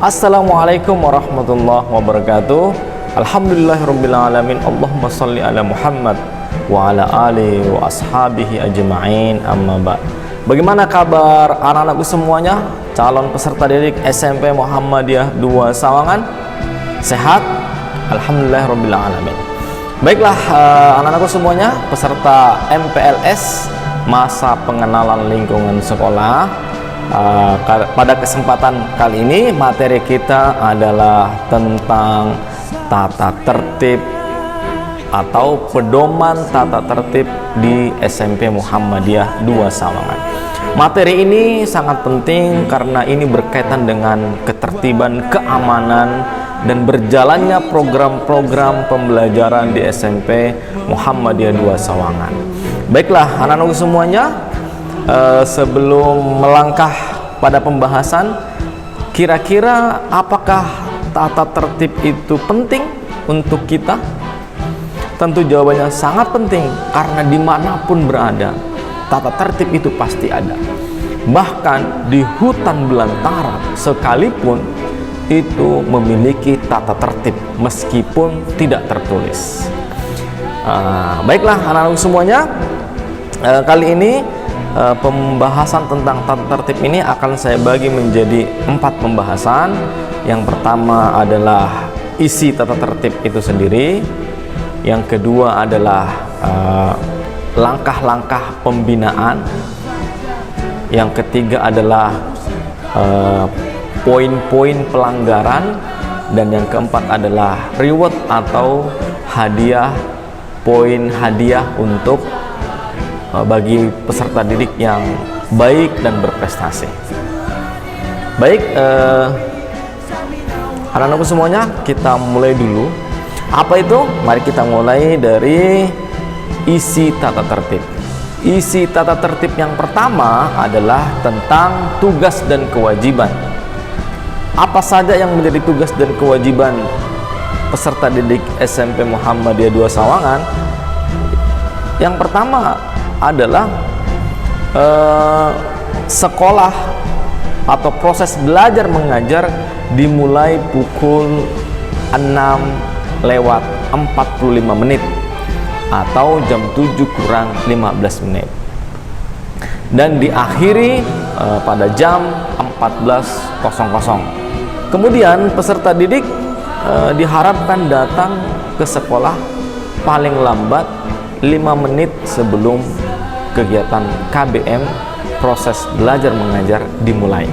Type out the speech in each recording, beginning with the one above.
Assalamualaikum warahmatullahi wabarakatuh. Alhamdulillahirabbil alamin. Allahumma shalli ala Muhammad wa ala alihi wa ashabihi ajma'in. Amma ba'd. Bagaimana kabar anak-anakku semuanya? Calon peserta didik SMP Muhammadiyah 2 Sawangan? Sehat? Alhamdulillahirabbil alamin. Baiklah anak-anakku semuanya, peserta MPLS masa pengenalan lingkungan sekolah. Pada kesempatan kali ini materi kita adalah tentang tata tertib atau pedoman tata tertib di SMP Muhammadiyah 2 Sawangan. Materi ini sangat penting karena ini berkaitan dengan ketertiban, keamanan, dan berjalannya program-program pembelajaran di SMP Muhammadiyah 2 Sawangan. Baiklah anak-anakku semuanya, sebelum melangkah pada pembahasan, kira-kira apakah tata tertib itu penting untuk kita? Tentu jawabannya sangat penting, karena dimanapun berada tata tertib itu pasti ada. Bahkan di hutan belantara sekalipun itu memiliki tata tertib meskipun tidak tertulis. Baiklah anak-anak semuanya, kali ini pembahasan tentang tata tertib ini akan saya bagi menjadi 4 pembahasan. Yang pertama adalah isi tata tertib itu sendiri. Yang kedua adalah langkah-langkah pembinaan. Yang ketiga adalah poin-poin pelanggaran. Dan yang keempat adalah reward atau hadiah, poin hadiah untuk bagi peserta didik yang baik dan berprestasi. Baik, anak-anakku semuanya, kita mulai dulu. Apa itu? Mari kita mulai dari isi tata tertib. Isi tata tertib yang pertama adalah tentang tugas dan kewajiban. Apa saja yang menjadi tugas dan kewajiban peserta didik SMP Muhammadiyah 2 Sawangan? Yang pertama adalah sekolah atau proses belajar mengajar dimulai pukul 6:45 menit atau jam 7 kurang 15 menit dan diakhiri pada jam 14.00. Kemudian peserta didik diharapkan datang ke sekolah paling lambat 5 menit sebelum kegiatan KBM, proses belajar mengajar, dimulai.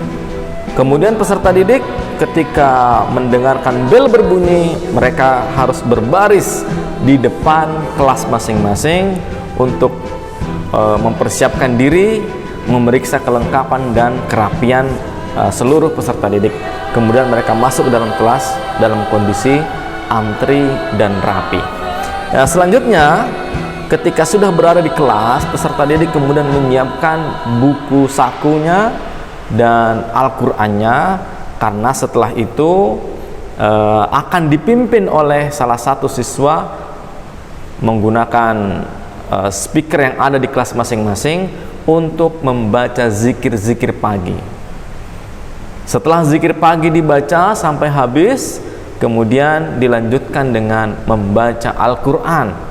Kemudian peserta didik ketika mendengarkan bel berbunyi, mereka harus berbaris di depan kelas masing-masing untuk mempersiapkan diri, memeriksa kelengkapan dan kerapian seluruh peserta didik. Kemudian mereka masuk ke dalam kelas dalam kondisi antri dan rapi. Selanjutnya, ketika sudah berada di kelas, peserta didik kemudian menyiapkan buku sakunya dan Al-Qur'annya, karena setelah itu akan dipimpin oleh salah satu siswa menggunakan speaker yang ada di kelas masing-masing untuk membaca zikir-zikir pagi. Setelah zikir pagi dibaca sampai habis, kemudian dilanjutkan dengan membaca Al-Qur'an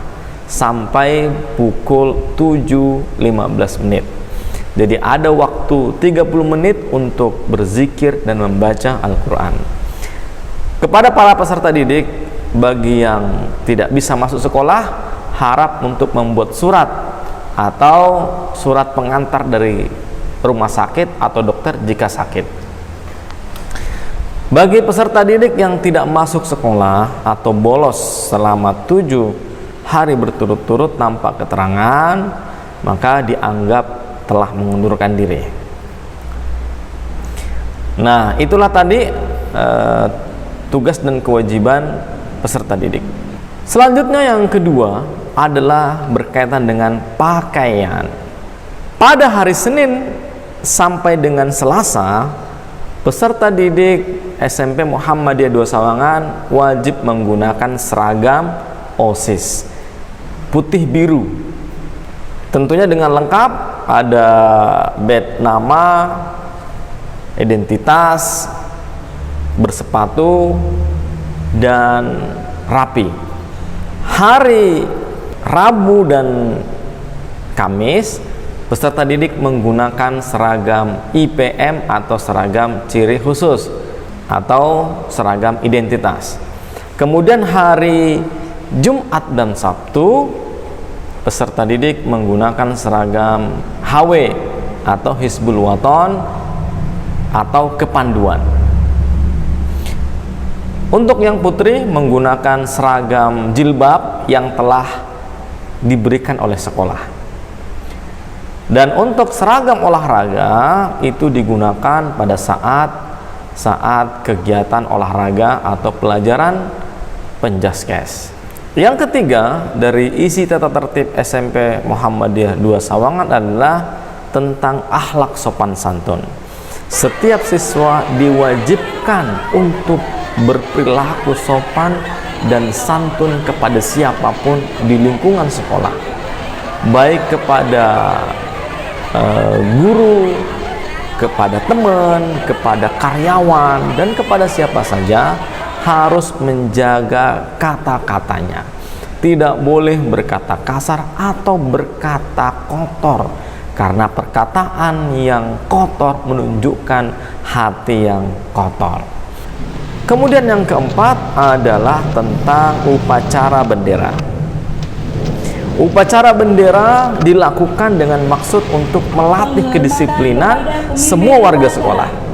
sampai pukul 7.15 menit. Jadi ada waktu 30 menit untuk berzikir dan membaca Al-Qur'an. Kepada para peserta didik, bagi yang tidak bisa masuk sekolah, harap untuk membuat surat atau surat pengantar dari rumah sakit atau dokter jika sakit. Bagi peserta didik yang tidak masuk sekolah atau bolos selama 7 hari berturut-turut tanpa keterangan, maka dianggap telah mengundurkan diri. Nah, itulah tadi tugas dan kewajiban peserta didik. Selanjutnya yang kedua adalah berkaitan dengan pakaian. Pada hari Senin sampai dengan Selasa, peserta didik SMP Muhammadiyah 2 Sawangan wajib menggunakan seragam OSIS putih biru. Tentunya dengan lengkap, ada badge nama, identitas, bersepatu, dan rapi. Hari Rabu dan Kamis, peserta didik menggunakan seragam IPM atau seragam ciri khusus atau seragam identitas. Kemudian hari Jumat dan Sabtu, peserta didik menggunakan seragam HW atau Hizbul Waton atau kepanduan. Untuk yang putri menggunakan seragam jilbab yang telah diberikan oleh sekolah. Dan untuk seragam olahraga itu digunakan pada saat kegiatan olahraga atau pelajaran penjaskes. Yang ketiga dari isi tata tertib SMP Muhammadiyah 2 Sawangan adalah tentang akhlak sopan santun. Setiap siswa diwajibkan untuk berperilaku sopan dan santun kepada siapapun di lingkungan sekolah, baik kepada guru, kepada teman, kepada karyawan, dan kepada siapa saja. Harus menjaga kata-katanya, tidak boleh berkata kasar atau berkata kotor, karena perkataan yang kotor menunjukkan hati yang kotor. Kemudian yang keempat adalah tentang upacara bendera. Upacara bendera dilakukan dengan maksud untuk melatih kedisiplinan semua warga sekolah.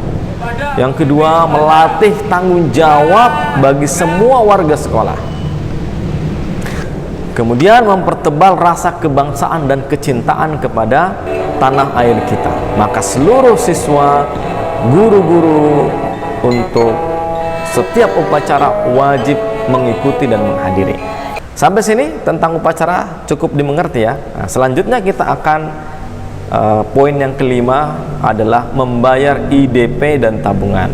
Yang kedua, melatih tanggung jawab bagi semua warga sekolah. Kemudian mempertebal rasa kebangsaan dan kecintaan kepada tanah air kita. Maka seluruh siswa, guru-guru untuk setiap upacara wajib mengikuti dan menghadiri. Sampai sini tentang upacara cukup dimengerti ya. Nah, selanjutnya kita akan poin yang kelima adalah membayar IDP dan tabungan.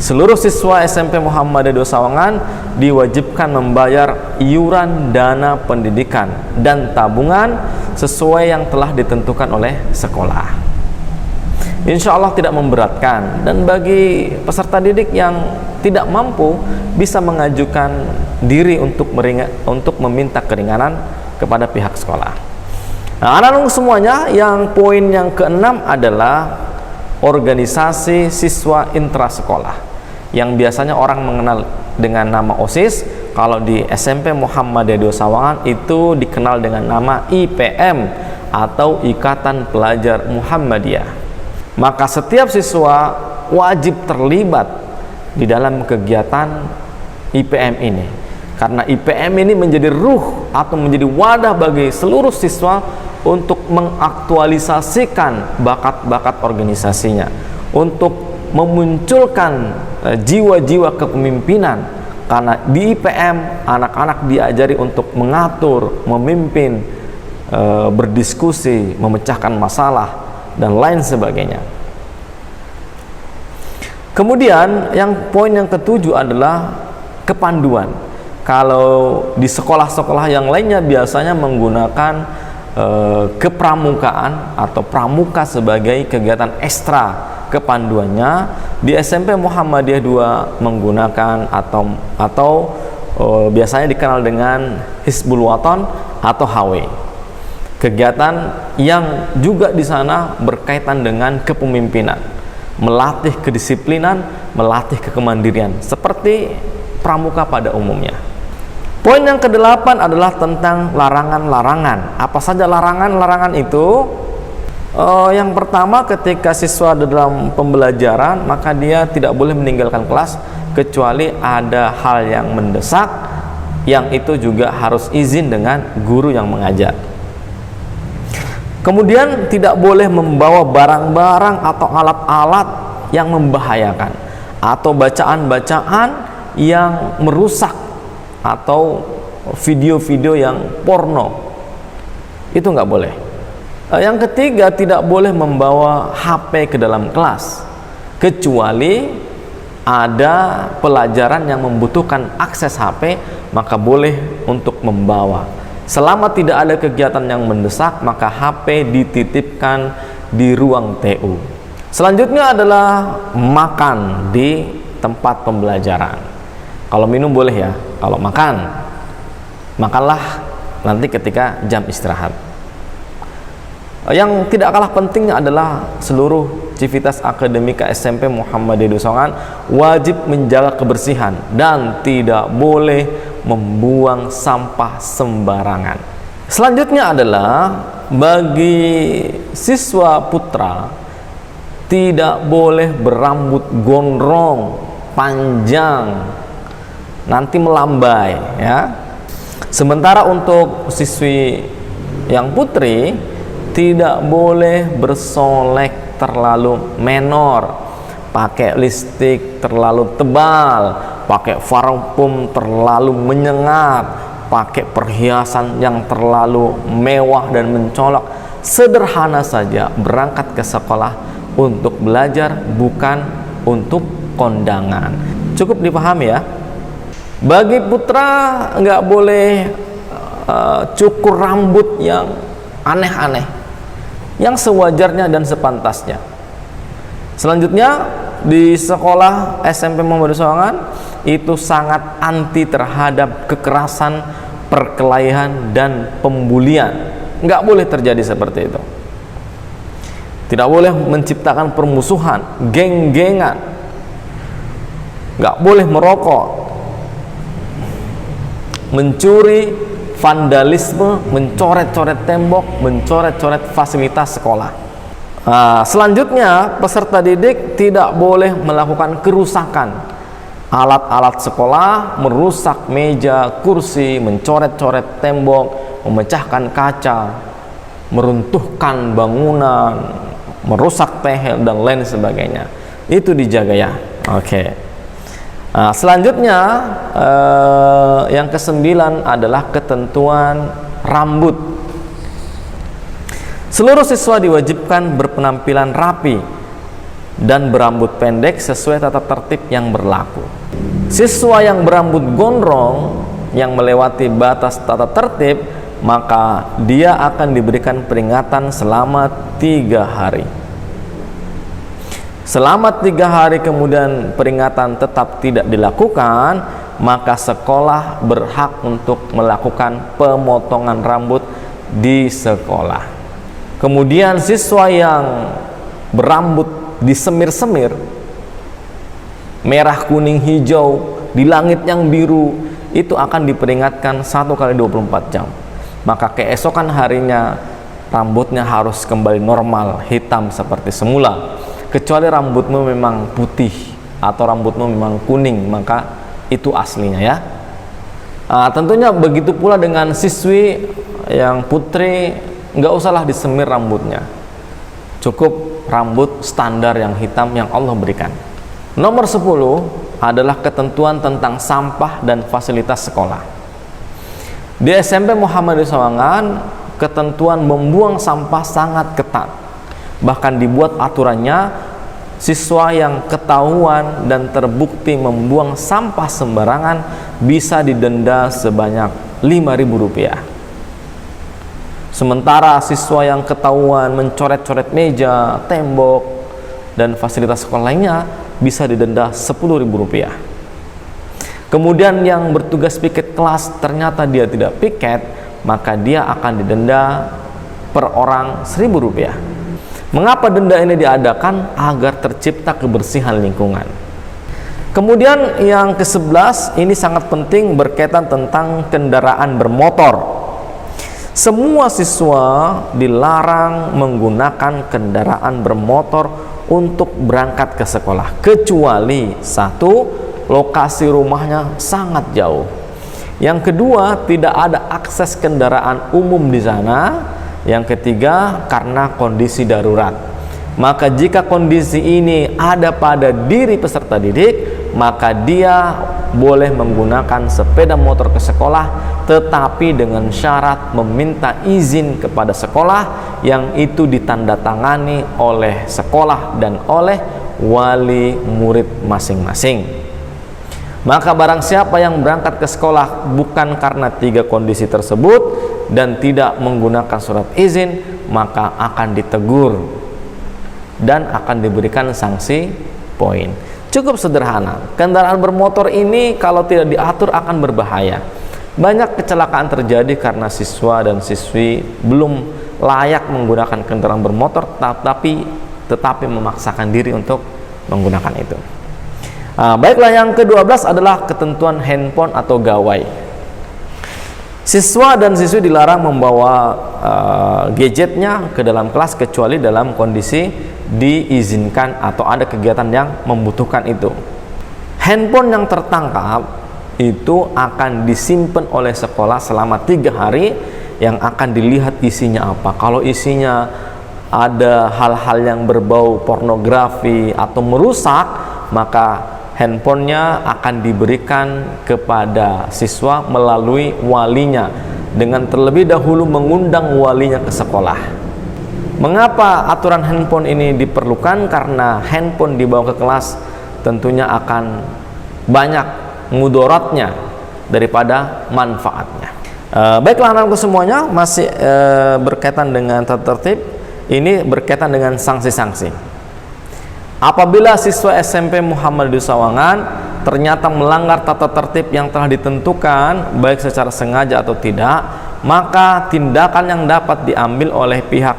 Seluruh siswa SMP Muhammadiyah 2 Sawangan diwajibkan membayar iuran dana pendidikan dan tabungan sesuai yang telah ditentukan oleh sekolah. Insya Allah tidak memberatkan, dan bagi peserta didik yang tidak mampu bisa mengajukan diri untuk meminta keringanan kepada pihak sekolah. Nah, anak-anak semuanya, yang poin yang keenam adalah organisasi siswa intrasekolah yang biasanya orang mengenal dengan nama OSIS. Kalau di SMP Muhammadiyah 2 Sawangan itu dikenal dengan nama IPM atau Ikatan Pelajar Muhammadiyah. Maka setiap siswa wajib terlibat di dalam kegiatan IPM ini, karena IPM ini menjadi ruh atau menjadi wadah bagi seluruh siswa untuk mengaktualisasikan bakat-bakat organisasinya, untuk memunculkan jiwa-jiwa kepemimpinan. Karena di IPM anak-anak diajari untuk mengatur, memimpin, berdiskusi, memecahkan masalah, dan lain sebagainya. Kemudian yang poin yang ketujuh adalah kepanduan. Kalau di sekolah-sekolah yang lainnya biasanya menggunakan kepramukaan atau pramuka sebagai kegiatan ekstra kepanduannya, di SMP Muhammadiyah 2 menggunakan atau biasanya dikenal dengan Hizbul Waton atau HW. Kegiatan yang juga di sana berkaitan dengan kepemimpinan, melatih kedisiplinan, melatih kemandirian seperti pramuka pada umumnya. Poin yang kedelapan adalah tentang larangan-larangan. Apa saja larangan-larangan itu? Yang pertama, ketika siswa dalam pembelajaran, maka dia tidak boleh meninggalkan kelas kecuali ada hal yang mendesak, yang itu juga harus izin dengan guru yang mengajar. Kemudian tidak boleh membawa barang-barang atau alat-alat yang membahayakan atau bacaan-bacaan yang merusak atau video-video yang porno. Itu nggak boleh. Yang ketiga, tidak boleh membawa HP ke dalam kelas kecuali ada pelajaran yang membutuhkan akses HP, maka boleh untuk membawa. Selama tidak ada kegiatan yang mendesak, maka HP dititipkan di ruang TU. Selanjutnya adalah makan di tempat pembelajaran. Kalau minum boleh ya, kalau makanlah nanti ketika jam istirahat. Yang tidak kalah pentingnya adalah seluruh civitas akademika SMP Muhammadiyah Songan wajib menjaga kebersihan dan tidak boleh membuang sampah sembarangan. Selanjutnya adalah bagi siswa putra tidak boleh berambut gondrong panjang, nanti melambai ya. Sementara untuk siswi yang putri tidak boleh bersolek terlalu menor, pakai lipstik terlalu tebal, pakai parfum terlalu menyengat, pakai perhiasan yang terlalu mewah dan mencolok. Sederhana saja berangkat ke sekolah untuk belajar, bukan untuk kondangan. Cukup dipahami ya. Bagi putra nggak boleh cukur rambut yang aneh-aneh, yang sewajarnya dan sepantasnya. Selanjutnya di sekolah SMP Muhammadiyah Sawangan itu sangat anti terhadap kekerasan, perkelahian dan pembulian. Nggak boleh terjadi seperti itu. Tidak boleh menciptakan permusuhan, geng-gengan. Nggak boleh merokok, mencuri, vandalisme, mencoret-coret tembok, mencoret-coret fasilitas sekolah. Selanjutnya, peserta didik tidak boleh melakukan kerusakan alat-alat sekolah, merusak meja, kursi, mencoret-coret tembok, memecahkan kaca, meruntuhkan bangunan, merusak tehel dan lain sebagainya. Itu dijaga ya. Oke. Selanjutnya yang ke-9 adalah ketentuan rambut. Seluruh siswa diwajibkan berpenampilan rapi dan berambut pendek sesuai tata tertib yang berlaku. Siswa yang berambut gondrong yang melewati batas tata tertib, maka dia akan diberikan peringatan selama 3 hari. Selama 3 hari kemudian peringatan tetap tidak dilakukan, maka sekolah berhak untuk melakukan pemotongan rambut di sekolah. Kemudian siswa yang berambut disemir-semir, merah, kuning, hijau, di langit yang biru, itu akan diperingatkan 1 kali 24 jam. Maka keesokan harinya rambutnya harus kembali normal, hitam seperti semula. Kecuali rambutmu memang putih atau rambutmu memang kuning, maka itu aslinya ya. Tentunya begitu pula dengan siswi yang putri, nggak usahlah disemir rambutnya, cukup rambut standar yang hitam yang Allah berikan. Nomor 10 adalah ketentuan tentang sampah dan fasilitas sekolah. Di SMP Muhammadiyah Sawangan, ketentuan membuang sampah sangat ketat. Bahkan dibuat aturannya, siswa yang ketahuan dan terbukti membuang sampah sembarangan bisa didenda sebanyak Rp5.000. Sementara siswa yang ketahuan mencoret-coret meja, tembok, dan fasilitas sekolah lainnya bisa didenda Rp10.000. Kemudian yang bertugas piket kelas ternyata dia tidak piket, maka dia akan didenda per orang Rp1.000. Mengapa denda ini diadakan? Agar tercipta kebersihan lingkungan. Kemudian yang ke-11 ini sangat penting, berkaitan tentang kendaraan bermotor. Semua siswa dilarang menggunakan kendaraan bermotor untuk berangkat ke sekolah, kecuali 1, lokasi rumahnya sangat jauh. Yang kedua, tidak ada akses kendaraan umum di sana. Yang ketiga, karena kondisi darurat. Maka jika kondisi ini ada pada diri peserta didik, maka dia boleh menggunakan sepeda motor ke sekolah, tetapi dengan syarat meminta izin kepada sekolah yang itu ditandatangani oleh sekolah dan oleh wali murid masing-masing. Maka barang siapa yang berangkat ke sekolah bukan karena 3 kondisi tersebut dan tidak menggunakan surat izin, maka akan ditegur dan akan diberikan sanksi poin. Cukup sederhana. Kendaraan bermotor ini kalau tidak diatur akan berbahaya. Banyak kecelakaan terjadi karena siswa dan siswi belum layak menggunakan kendaraan bermotor, tetapi memaksakan diri untuk menggunakan itu. Baiklah, yang ke-12 adalah ketentuan handphone atau gawai. Siswa dan siswi dilarang membawa gadgetnya ke dalam kelas kecuali dalam kondisi diizinkan atau ada kegiatan yang membutuhkan itu. Handphone yang tertangkap itu akan disimpan oleh sekolah selama 3 hari, yang akan dilihat isinya apa. Kalau isinya ada hal-hal yang berbau pornografi atau merusak, maka handphonenya akan diberikan kepada siswa melalui walinya, dengan terlebih dahulu mengundang walinya ke sekolah. Mengapa aturan handphone ini diperlukan? Karena handphone dibawa ke kelas tentunya akan banyak mudaratnya daripada manfaatnya. Baiklah anak-anakku semuanya, masih berkaitan dengan tata tertib, ini berkaitan dengan sanksi-sanksi. Apabila siswa SMP Muhammadiyah Sawangan ternyata melanggar tata tertib yang telah ditentukan, baik secara sengaja atau tidak, maka tindakan yang dapat diambil oleh pihak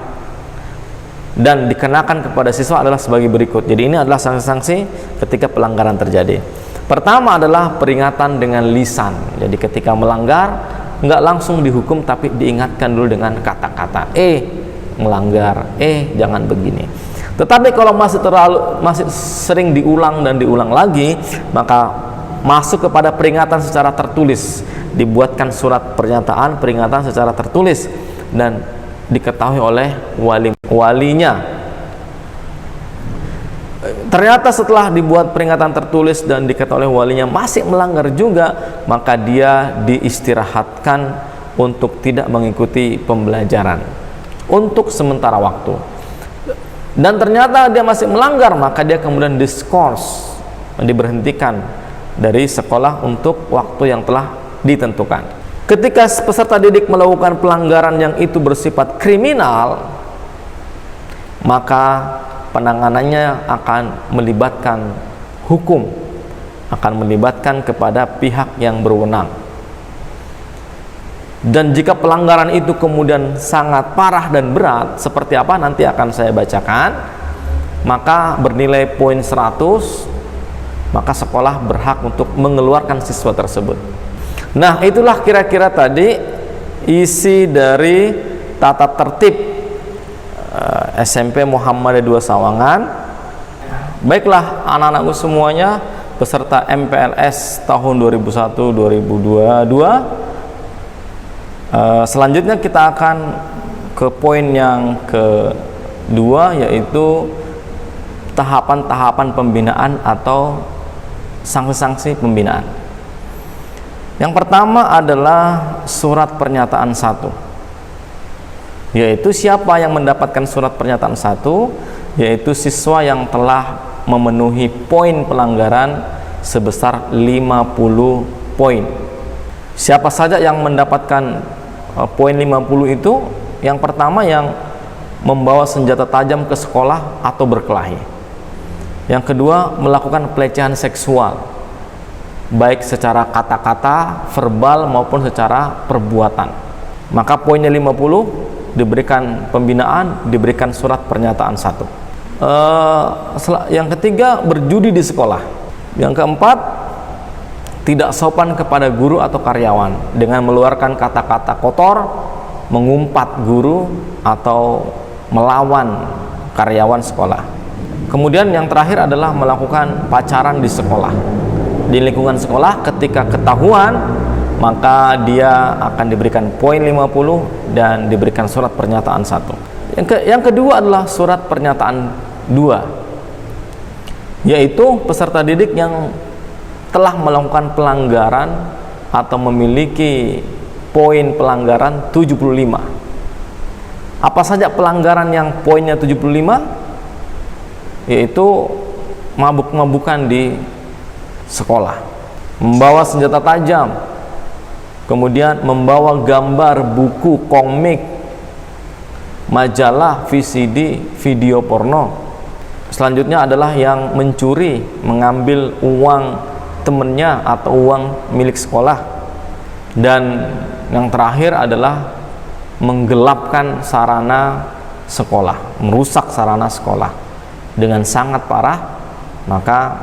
dan dikenakan kepada siswa adalah sebagai berikut. Jadi ini adalah sanksi-sanksi ketika pelanggaran terjadi. Pertama adalah peringatan dengan lisan. Jadi ketika melanggar, nggak langsung dihukum, tapi diingatkan dulu dengan kata-kata, melanggar, jangan begini. Tetapi kalau masih sering diulang dan diulang lagi, maka masuk kepada peringatan secara tertulis. Dibuatkan surat pernyataan peringatan secara tertulis dan diketahui oleh walinya. Ternyata setelah dibuat peringatan tertulis dan diketahui oleh walinya masih melanggar juga, maka dia diistirahatkan untuk tidak mengikuti pembelajaran untuk sementara waktu. Dan ternyata dia masih melanggar, maka dia kemudian diskors, diberhentikan dari sekolah untuk waktu yang telah ditentukan. Ketika peserta didik melakukan pelanggaran yang itu bersifat kriminal, maka penanganannya akan melibatkan hukum, akan melibatkan kepada pihak yang berwenang. Dan jika pelanggaran itu kemudian sangat parah dan berat, seperti apa nanti akan saya bacakan, maka bernilai poin 100, maka sekolah berhak untuk mengeluarkan siswa tersebut. Nah, itulah kira-kira tadi isi dari tata tertib SMP Muhammadiyah 2 Sawangan. Baiklah anak-anakku semuanya, peserta MPLS tahun 2001-2022. Selanjutnya kita akan ke poin yang kedua, yaitu tahapan-tahapan pembinaan atau sanksi-sanksi pembinaan. Yang pertama adalah surat pernyataan 1, yaitu siapa yang mendapatkan surat pernyataan 1, yaitu siswa yang telah memenuhi poin pelanggaran sebesar 50 poin. Siapa saja yang mendapatkan poin 50 itu? Yang pertama, yang membawa senjata tajam ke sekolah atau berkelahi. Yang kedua, melakukan pelecehan seksual, baik secara kata-kata, verbal maupun secara perbuatan. Maka poinnya 50, diberikan pembinaan, diberikan surat pernyataan 1. Yang ketiga, berjudi di sekolah. Yang keempat, tidak sopan kepada guru atau karyawan dengan mengeluarkan kata-kata kotor, mengumpat guru atau melawan karyawan sekolah. Kemudian yang terakhir adalah melakukan pacaran di sekolah, di lingkungan sekolah. Ketika ketahuan, maka dia akan diberikan poin 50 dan diberikan surat pernyataan 1. Yang kedua adalah surat pernyataan 2, yaitu peserta didik yang telah melakukan pelanggaran atau memiliki poin pelanggaran 75. Apa saja pelanggaran yang poinnya 75? Yaitu mabuk-mabukan di sekolah, membawa senjata tajam, kemudian membawa gambar, buku, komik, majalah, VCD, video porno, Selanjutnya adalah yang mencuri, mengambil uang temennya atau uang milik sekolah. Dan yang terakhir adalah menggelapkan sarana sekolah, merusak sarana sekolah dengan sangat parah, maka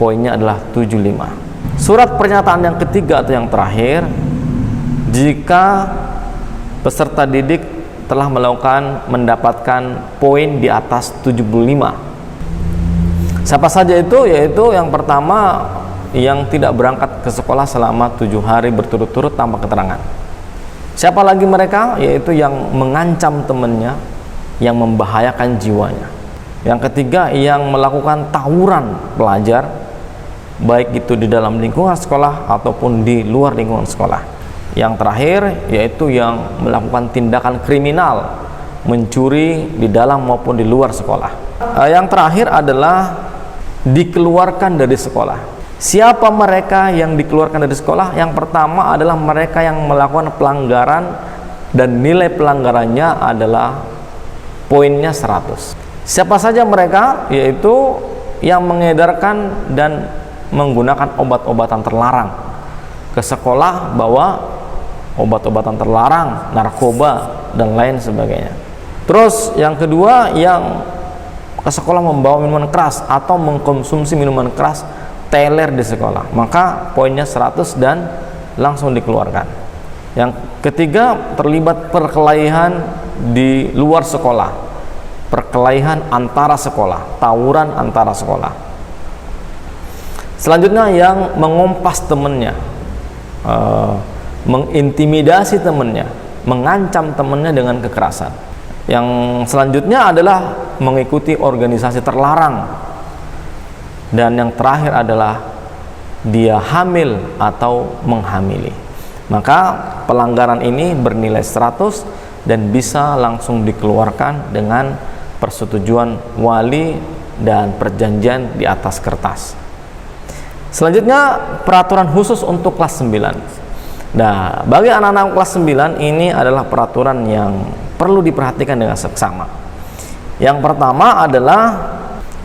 poinnya adalah 75. Surat pernyataan yang ketiga atau yang terakhir, jika peserta didik telah mendapatkan poin di atas 75. Siapa saja itu? Yaitu yang pertama, yang tidak berangkat ke sekolah selama 7 hari berturut-turut tanpa keterangan. Siapa lagi mereka? Yaitu yang mengancam temannya, yang membahayakan jiwanya. Yang ketiga, yang melakukan tawuran pelajar, baik itu di dalam lingkungan sekolah ataupun di luar lingkungan sekolah. Yang terakhir, yaitu yang melakukan tindakan kriminal, mencuri di dalam maupun di luar sekolah. Yang terakhir adalah dikeluarkan dari sekolah. Siapa mereka yang dikeluarkan dari sekolah? Yang pertama adalah mereka yang melakukan pelanggaran dan nilai pelanggarannya adalah poinnya 100. Siapa saja mereka? Yaitu yang mengedarkan dan menggunakan obat-obatan terlarang ke sekolah, bawa obat-obatan terlarang, narkoba dan lain sebagainya. Terus yang kedua, yang ke sekolah membawa minuman keras atau mengkonsumsi minuman keras teler di sekolah, maka poinnya 100 dan langsung dikeluarkan. Yang ketiga, terlibat perkelahian di luar sekolah, perkelahian antara sekolah, tawuran antara sekolah. Selanjutnya, yang mengompas temannya, mengintimidasi temannya, mengancam temannya dengan kekerasan. Yang selanjutnya adalah mengikuti organisasi terlarang. Dan yang terakhir adalah dia hamil atau menghamili. Maka pelanggaran ini bernilai 100 dan bisa langsung dikeluarkan dengan persetujuan wali dan perjanjian di atas kertas. Selanjutnya, peraturan khusus untuk kelas 9. Nah, bagi anak-anak kelas 9 ini adalah peraturan yang perlu diperhatikan dengan seksama. Yang pertama adalah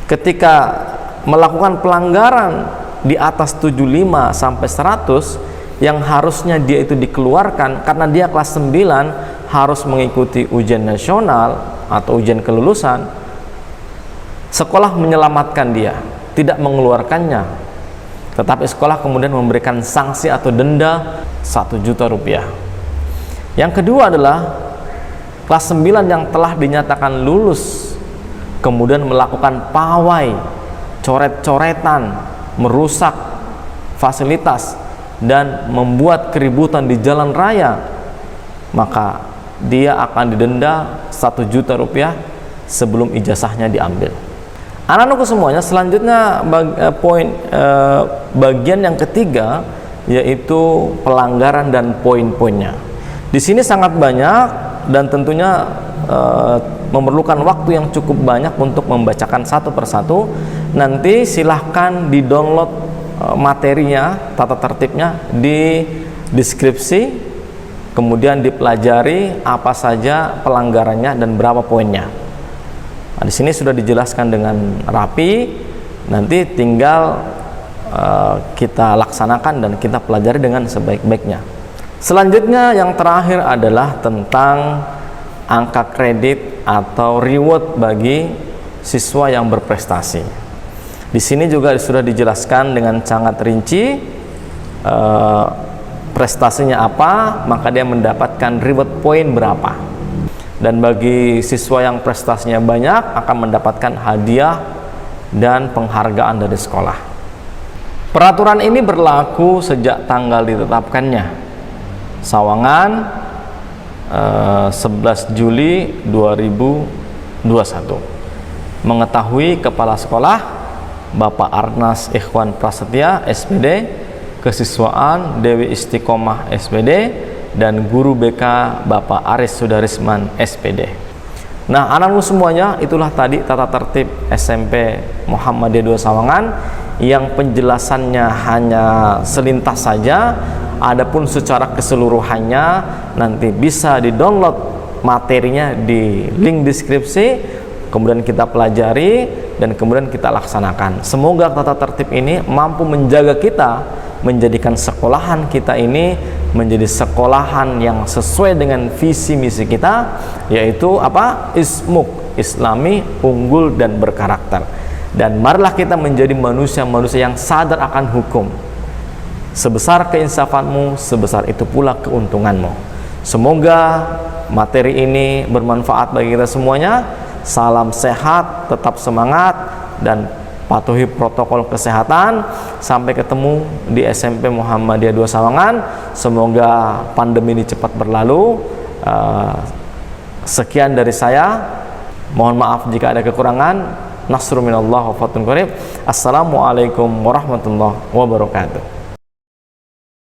ketika melakukan pelanggaran di atas 75 sampai 100, yang harusnya dia itu dikeluarkan karena dia kelas 9 harus mengikuti ujian nasional atau ujian kelulusan. Sekolah menyelamatkan dia, tidak mengeluarkannya, tetapi sekolah kemudian memberikan sanksi atau denda 1 juta rupiah. Yang kedua adalah kelas 9 yang telah dinyatakan lulus kemudian melakukan pawai, coret-coretan, merusak fasilitas dan membuat keributan di jalan raya, maka dia akan didenda 1 juta rupiah sebelum ijazahnya diambil. Anak-anakku semuanya, selanjutnya bagian yang ketiga, yaitu pelanggaran dan poin-poinnya. Di sini sangat banyak dan tentunya memerlukan waktu yang cukup banyak untuk membacakan satu persatu. Nanti silahkan di-download materinya, tata tertibnya di deskripsi, kemudian dipelajari apa saja pelanggarannya dan berapa poinnya. Nah, di sini sudah dijelaskan dengan rapi, nanti tinggal kita laksanakan dan kita pelajari dengan sebaik-baiknya. Selanjutnya yang terakhir adalah tentang angka kredit atau reward bagi siswa yang berprestasi. Di sini juga sudah dijelaskan dengan sangat rinci prestasinya apa, maka dia mendapatkan reward point berapa. Dan bagi siswa yang prestasinya banyak akan mendapatkan hadiah dan penghargaan dari sekolah. Peraturan ini berlaku sejak tanggal ditetapkannya. Sawangan 11 Juli 2021. Mengetahui Kepala Sekolah Bapak Arnas Ikhwan Prasetya SPD, Kesiswaan Dewi Istiqomah SPD, dan Guru BK Bapak Aris Sudarisman SPD. Nah, anak-anak semuanya, itulah tadi tata tertib SMP Muhammadiyah 2 Sawangan yang penjelasannya hanya selintas saja. Adapun secara keseluruhannya nanti bisa di-download materinya di link deskripsi kemudian kita pelajari, dan kemudian kita laksanakan. Semoga tata tertib ini mampu menjaga kita, menjadikan sekolahan kita ini menjadi sekolahan yang sesuai dengan visi misi kita, yaitu apa? Ismuk, Islami, unggul dan berkarakter. Dan marilah kita menjadi manusia-manusia yang sadar akan hukum. Sebesar keinsafanmu, sebesar itu pula keuntunganmu. Semoga materi ini bermanfaat bagi kita semuanya. Salam sehat, tetap semangat, dan patuhi protokol kesehatan. Sampai ketemu di SMP Muhammadiyah 2 Sawangan. Semoga pandemi ini cepat berlalu. Sekian dari saya. Mohon maaf jika ada kekurangan. Nasrul minallah wa fatun qarib. Assalamualaikum warahmatullahi wabarakatuh.